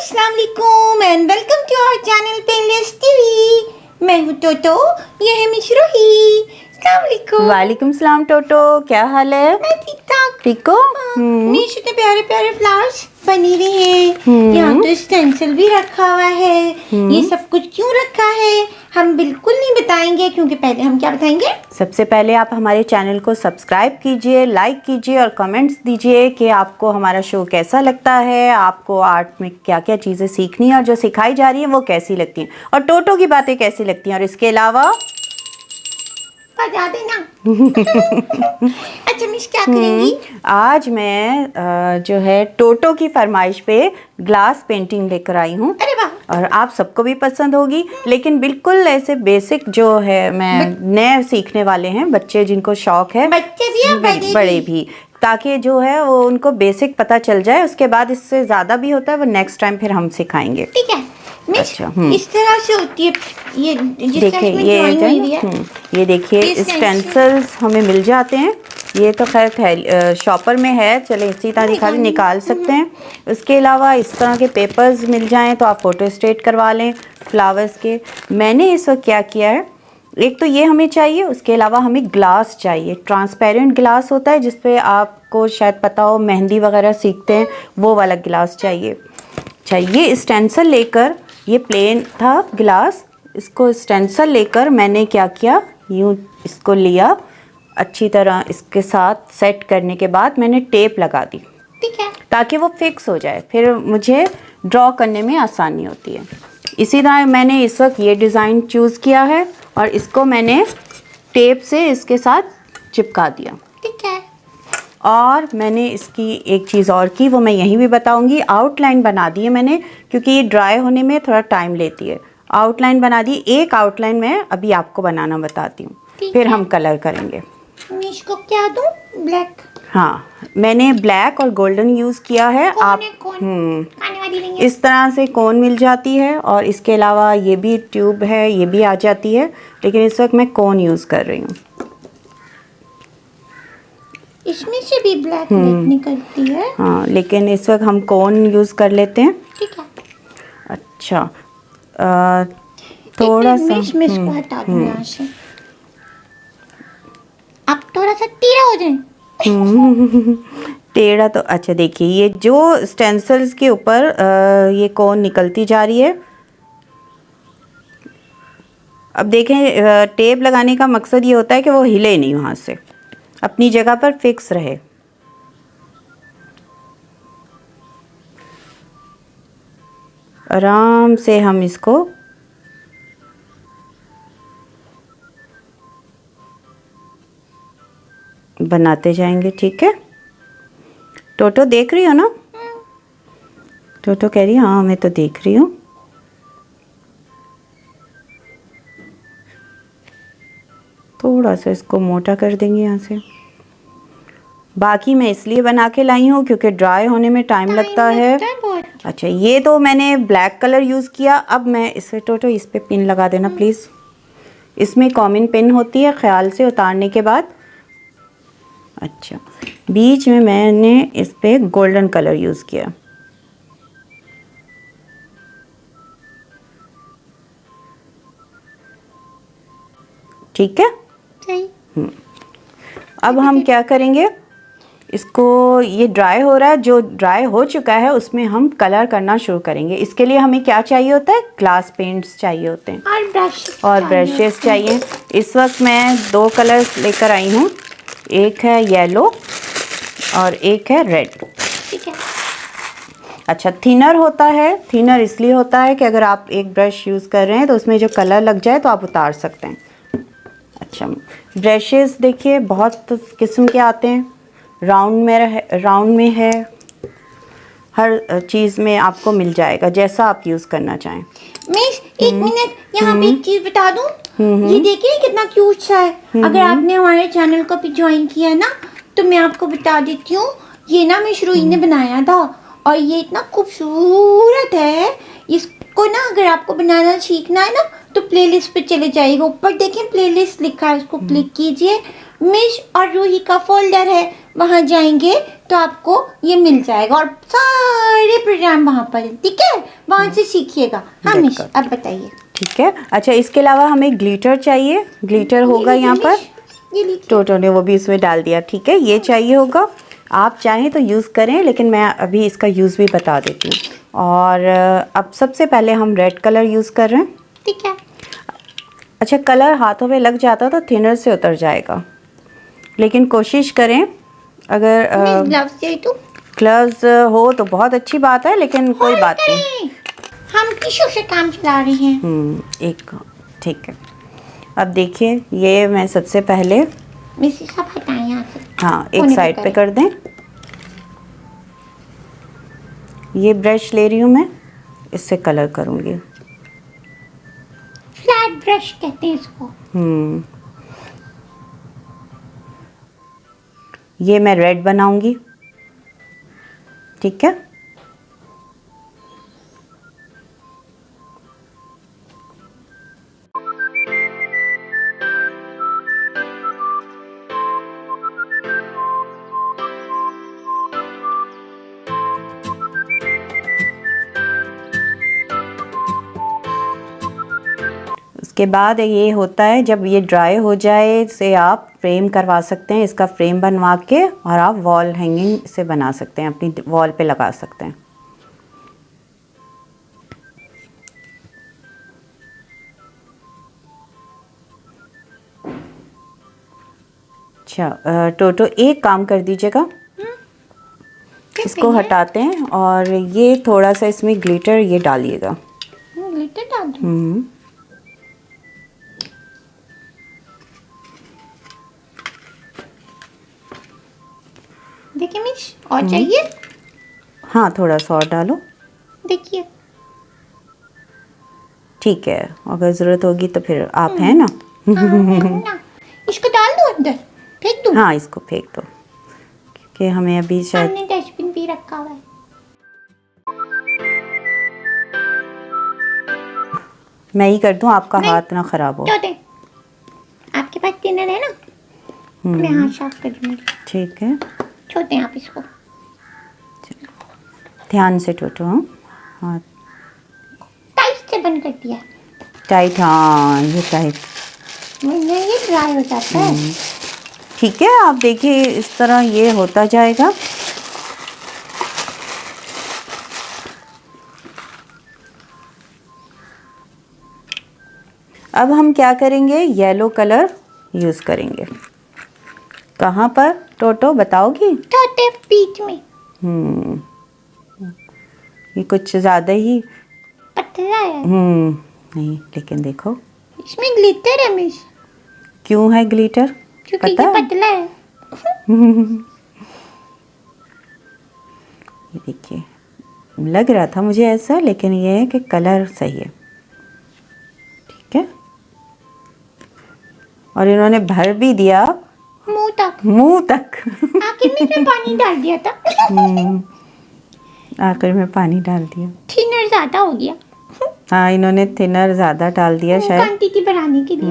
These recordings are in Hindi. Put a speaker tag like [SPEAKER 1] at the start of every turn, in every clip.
[SPEAKER 1] अस्सलाम वालेकुम and welcome to our channel painless TV. मैं हूँ टोटो, ये है मिस रूही। अस्सलाम वालेकुम।
[SPEAKER 2] वालेकुम सलाम टोटो, क्या हाल है?
[SPEAKER 1] मैं ठीक ठाक।
[SPEAKER 2] ठीक हो?
[SPEAKER 1] मिस इतने प्यारे प्यारे फ्लावर्स बनी रही हैं। यहाँ तो स्टेंसिल भी रखा हुआ है। ये सब कुछ क्यों रखा है हम बिल्कुल नहीं बताएंगे, क्योंकि पहले हम क्या बताएंगे।
[SPEAKER 2] सबसे पहले आप हमारे चैनल को सब्सक्राइब कीजिए, लाइक कीजिए और कमेंट्स दीजिए कि आपको हमारा शो कैसा लगता है, आपको आर्ट में क्या क्या चीज़ें सीखनी है और जो सिखाई जा रही है वो कैसी लगती हैं और टोटो की बातें कैसी लगती हैं। और इसके अलावा
[SPEAKER 1] बता देना। अच्छा मिस क्या करेंगी?
[SPEAKER 2] आज मैं जो है टोटो की फरमाइश पे ग्लास पेंटिंग लेकर आई हूँ।
[SPEAKER 1] अरे वाह।
[SPEAKER 2] और आप सबको भी पसंद होगी, लेकिन बिल्कुल ऐसे बेसिक जो है मैं नए सीखने वाले हैं बच्चे जिनको शौक है,
[SPEAKER 1] बच्चे भी और
[SPEAKER 2] बड़े भी, ताकि जो है वो उनको बेसिक पता चल जाए। उसके बाद इससे ज़्यादा भी होता है वो नेक्स्ट टाइम फिर हम सिखाएंगे।
[SPEAKER 1] ठीक है मिस।
[SPEAKER 2] अच्छा,
[SPEAKER 1] इस तरह से होती है ये,
[SPEAKER 2] देखिए ये देखिए स्टेंसिल्स हमें मिल जाते हैं। ये तो खैर शॉपर में है, चले इसी तरह निकाल सकते हैं। उसके अलावा इस तरह के पेपर्स मिल जाएं तो आप फोटो स्टेट करवा लें फ्लावर्स के। मैंने इस वक्त क्या किया है, एक तो ये हमें चाहिए, उसके अलावा हमें ग्लास चाहिए। ट्रांसपेरेंट ग्लास होता है जिसपे आपको शायद पता हो मेहंदी वगैरह सीखते हैं, वो वाला ग्लास चाहिए। स्टेंसिल लेकर, ये प्लेन था ग्लास, इसको स्टेंसिल लेकर मैंने क्या किया, यूँ इसको लिया, अच्छी तरह इसके साथ सेट करने के बाद मैंने टेप लगा दी,
[SPEAKER 1] ठीक है,
[SPEAKER 2] ताकि वो फिक्स हो जाए, फिर मुझे ड्रॉ करने में आसानी होती है। इसी तरह मैंने इस वक्त ये डिज़ाइन चूज़ किया है और इसको मैंने टेप से इसके साथ चिपका दिया।
[SPEAKER 1] ठीक है।
[SPEAKER 2] और मैंने इसकी एक चीज़ और की, वो मैं यहीं भी बताऊंगी। आउटलाइन बना दी है मैंने, क्योंकि ये ड्राई होने में थोड़ा टाइम लेती है। आउटलाइन बना दी, एक आउटलाइन मैं अभी आपको बनाना बताती हूँ, फिर हम कलर करेंगे।
[SPEAKER 1] मिस को क्या दूँ? ब्लैक?
[SPEAKER 2] हाँ, मैंने ब्लैक और गोल्डन यूज़ किया है। आप
[SPEAKER 1] आने वाली नहीं है।
[SPEAKER 2] इस तरह से कोन मिल जाती है और इसके अलावा ये भी ट्यूब है, ये भी आ जाती है, लेकिन इस वक्त मैं कोन यूज़ कर रही हूँ।
[SPEAKER 1] इसमें से भी ब्लैक निकलती है।
[SPEAKER 2] हाँ, लेकिन इस वक्त हम कोन यूज़ कर लेते हैं।
[SPEAKER 1] ठीक है।
[SPEAKER 2] अच्छा, थोड़ा सा
[SPEAKER 1] मिस को हटा दूँ यहाँ से, आप थोड़ा सा टेढ़ा हो जाए।
[SPEAKER 2] टेढ़ा तो अच्छा, देखिए ये जो स्टेंसिल्स के ऊपर ये कोन निकलती जा रही है। अब देखें, टेप लगाने का मकसद ये होता है कि वो हिले नहीं, वहाँ से अपनी जगह पर फिक्स रहे। आराम से हम इसको बनाते जाएंगे। ठीक है टोटो, देख रही हो ना? टोटो कह रही है हाँ मैं तो देख रही हूँ। थोड़ा सा इसको मोटा कर देंगे यहाँ से। बाकी मैं इसलिए बना के लाई हूँ क्योंकि ड्राई होने में टाइम लगता है। अच्छा, ये तो मैंने ब्लैक कलर यूज़ किया। अब मैं इसे टोटो इस पे पिन लगा देना प्लीज़। इसमें कॉमन पिन होती है, ख्याल से उतारने के बाद। अच्छा, बीच में मैंने इस पे गोल्डन कलर यूज़ किया। ठीक है। अब हम क्या करेंगे, इसको, ये ड्राई हो रहा है, जो ड्राई हो चुका है उसमें हम कलर करना शुरू करेंगे। इसके लिए हमें क्या चाहिए होता है, ग्लास पेंट्स चाहिए होते हैं और ब्रशेस चाहिए। इस वक्त मैं 2 कलर्स लेकर आई हूँ, एक है येलो और एक है रेड।
[SPEAKER 1] ठीक है।
[SPEAKER 2] अच्छा, थिनर होता है, थिनर इसलिए होता है कि अगर आप एक ब्रश यूज़ कर रहे हैं तो उसमें जो कलर लग जाए तो आप उतार सकते हैं। अच्छा, ब्रशेस देखिए बहुत किस्म के आते हैं, राउंड में है, हर चीज़ में आपको मिल जाएगा, जैसा आप यूज़ करना चाहें।
[SPEAKER 1] मिस एक मिनट, यहाँ पे एक चीज़ बता दूँ। ये देखिए कितना क्यूट सा है। अगर आपने हमारे चैनल को भी ज्वाइन किया ना तो मैं आपको बता देती हूँ, ये ना मिस रूही ने बनाया था और ये इतना खूबसूरत है। इसको ना अगर आपको बनाना सीखना है ना तो प्लेलिस्ट पे चले जाइएगा, ऊपर देखें प्लेलिस्ट लिखा है, उसको क्लिक कीजिए। मिस और रूही का फोल्डर है, वहाँ जाएंगे तो आपको ये मिल जाएगा और सारे मेरे प्रोग्राम वहाँ पर है, ठीक है, वहाँ से सीखिएगा। हाँ मिश, अब बताइए।
[SPEAKER 2] ठीक है। अच्छा, इसके अलावा हमें ग्लिटर चाहिए। ग्लिटर होगा यहाँ पर,
[SPEAKER 1] ये लीजिए।
[SPEAKER 2] टोटो ने वो भी इसमें डाल दिया। ठीक है, ये चाहिए होगा। आप चाहें तो यूज़ करें, लेकिन मैं अभी इसका यूज़ भी बता देती हूँ। और अब सबसे पहले हम रेड कलर यूज़ कर रहे हैं।
[SPEAKER 1] ठीक है।
[SPEAKER 2] अच्छा, कलर हाथों में लग जाता तो थिनर से उतर जाएगा, लेकिन कोशिश करें अगर
[SPEAKER 1] ग्लव्स चाहिए तो
[SPEAKER 2] ग्लव्स हो तो बहुत अच्छी बात है, लेकिन कोई बात नहीं,
[SPEAKER 1] हम टिश्यू से काम चला रहे हैं।
[SPEAKER 2] एक ठीक है। अब देखिए, ये मैं सबसे पहले
[SPEAKER 1] मिसी सब हटाएं यहाँ से।
[SPEAKER 2] हाँ, एक साइड पे कर दें। ये ब्रश ले रही हूँ मैं, इससे कलर करूँगी।
[SPEAKER 1] फ्लैट ब्रश कहते हैं इसको।
[SPEAKER 2] ये मैं रेड बनाऊंगी। ठीक है। उसके बाद ये होता है, जब ये ड्राई हो जाए इसे आप फ्रेम करवा सकते हैं। इसका फ्रेम बनवा के और आप वॉल हैंगिंग से बना सकते हैं, अपनी वॉल पे लगा सकते हैं। अच्छा, टोटो एक काम कर दीजिएगा, इसको हटाते हैं और ये थोड़ा सा इसमें ग्लिटर ये डालिएगा।
[SPEAKER 1] ग्लिटर डाल दूं? देखिए मिश, और चाहिए?
[SPEAKER 2] हाँ, थोड़ा सा और डालो।
[SPEAKER 1] देखिए।
[SPEAKER 2] ठीक है, अगर ज़रूरत होगी तो फिर आप हैं ना।
[SPEAKER 1] ना। इसको डाल दो अंदर, फेंक दूं?
[SPEAKER 2] हाँ, इसको फेंक दो, क्योंकि हमें अभी शायद
[SPEAKER 1] हमने डस्टबिन भी रखा हुआ है।
[SPEAKER 2] मैं ही कर दूं, आपका हाथ ना खराब हो।
[SPEAKER 1] छोटे, आपके पास टिनर है ना? मैं हाथ साफ कर दूंगी।
[SPEAKER 2] ठीक है,
[SPEAKER 1] छोटे आप इसको
[SPEAKER 2] ध्यान से टोटो। हाँ,
[SPEAKER 1] टाइट से बंद कर दिया।
[SPEAKER 2] टाइट, हाँ ये टाइट।
[SPEAKER 1] वरना ये ड्राई हो जाता है।
[SPEAKER 2] ठीक है, आप देखिए इस तरह ये होता जाएगा। अब हम क्या करेंगे, येलो कलर यूज़ करेंगे। कहाँ पर टोटो, बताओगी?
[SPEAKER 1] छोटे बीच में।
[SPEAKER 2] ये कुछ ज़्यादा ही
[SPEAKER 1] पतला है।
[SPEAKER 2] नहीं, लेकिन देखो
[SPEAKER 1] इसमें ग्लिटर है मिस।
[SPEAKER 2] क्यों है ग्लिटर?
[SPEAKER 1] क्योंकि
[SPEAKER 2] पता
[SPEAKER 1] ये
[SPEAKER 2] है?
[SPEAKER 1] पतला है।
[SPEAKER 2] ये देखिए, लग रहा था मुझे ऐसा, लेकिन ये है कि कलर सही है। ठीक है, और इन्होंने भर भी दिया
[SPEAKER 1] मुंह तक।
[SPEAKER 2] मुंह तक।
[SPEAKER 1] आखिर में इसमें पानी डाल दिया था।
[SPEAKER 2] आखिर में पानी डाल दिया।
[SPEAKER 1] थिनर ज्यादा हो गया।
[SPEAKER 2] हाँ, इन्होंने थिनर ज़्यादा डाल दिया शायद,
[SPEAKER 1] क्वांटिटी बढ़ाने के लिए।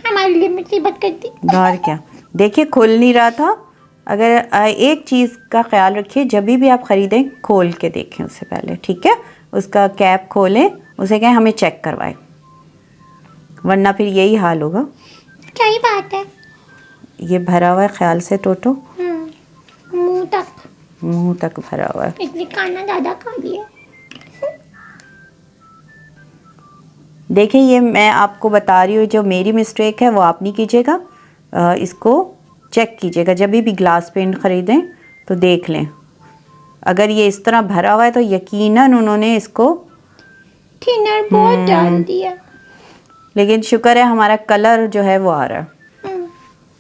[SPEAKER 1] हमारे लिए मुसीबत कर दी।
[SPEAKER 2] और क्या। देखिए, खुल नहीं रहा था। अगर एक चीज़ का ख्याल रखिए, जब भी आप ख़रीदें खोल के देखें उससे पहले। ठीक है, उसका कैप खोलें, उसे कहें हमें चेक करवाएं, वरना फिर यही हाल होगा।
[SPEAKER 1] सही बात है।
[SPEAKER 2] ये भरा हुआ है ख्याल से टोटो,
[SPEAKER 1] मुंह तक।
[SPEAKER 2] मुंह तक भरा हुआ है।
[SPEAKER 1] इसलिए खाना ज़्यादा खा लिया।
[SPEAKER 2] देखिए, ये मैं आपको बता रही हूँ, जो मेरी मिस्टेक है वो आप नहीं कीजिएगा। इसको चेक कीजिएगा, जब भी ग्लास पेंट ख़रीदें तो देख लें। अगर ये इस तरह भरा हुआ है तो यकीनन उन्होंने इसको
[SPEAKER 1] थिनर बहुत डाल दिया।
[SPEAKER 2] लेकिन शुक्र है हमारा कलर जो है वो आ रहा है।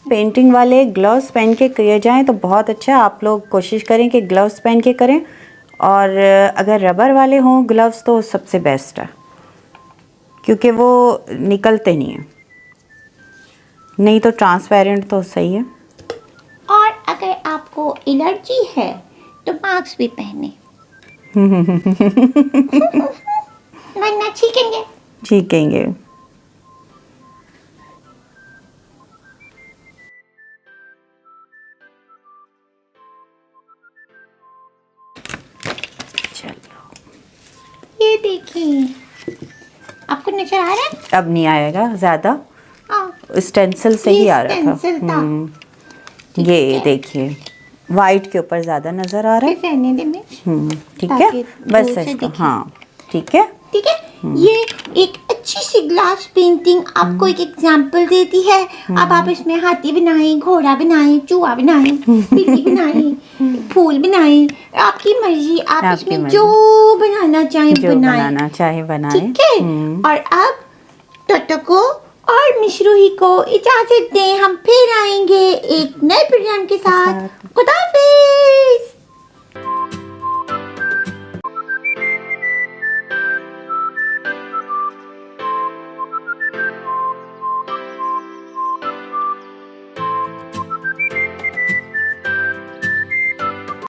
[SPEAKER 2] पेंटिंग वाले ग्लव्स पहन के किए जाएं तो बहुत अच्छा। आप लोग कोशिश करें कि ग्लव्स पहन के करें, और अगर रबर वाले हों ग्लव्स तो सबसे बेस्ट है, क्योंकि वो निकलते नहीं हैं। नहीं तो ट्रांसपेरेंट तो सही है।
[SPEAKER 1] और अगर आपको एलर्जी है तो मास्क भी पहने। वरना छींकेंगे।
[SPEAKER 2] छींकेंगे। चलो
[SPEAKER 1] ये देखिए, आपको नजर आ रहा है?
[SPEAKER 2] अब नहीं आएगा ज्यादा,
[SPEAKER 1] हाँ,
[SPEAKER 2] स्टेंसिल से ही आ रहा था।
[SPEAKER 1] stencil था।
[SPEAKER 2] ये देखिए वाइट के ऊपर ज्यादा नजर आ रहा है।
[SPEAKER 1] फिर रहने दे मैं,
[SPEAKER 2] ठीक है,
[SPEAKER 1] ताकि
[SPEAKER 2] बस
[SPEAKER 1] दूर से
[SPEAKER 2] इसको,
[SPEAKER 1] दिखे।
[SPEAKER 2] हाँ ठीक है।
[SPEAKER 1] ठीक है। ये एक अच्छी सी ग्लास पेंटिंग आपको एक एग्जांपल देती है। अब आप इसमें हाथी बनाएं, घोड़ा बनाएं, चूहा बनाएं, बिल्ली बनाएं, फूल बनाएं, आपकी मर्जी। आप
[SPEAKER 2] आपकी
[SPEAKER 1] इसमें
[SPEAKER 2] मर्जी।
[SPEAKER 1] जो बनाना चाहें
[SPEAKER 2] जो
[SPEAKER 1] बनाएं।
[SPEAKER 2] बनाना चाहे बनाए।
[SPEAKER 1] ठीक है। और अब टोटो को और मिश्रूही को इजाजत दें, हम फिर आएंगे एक नए प्रोग्राम के साथ। खुदा हाफिज।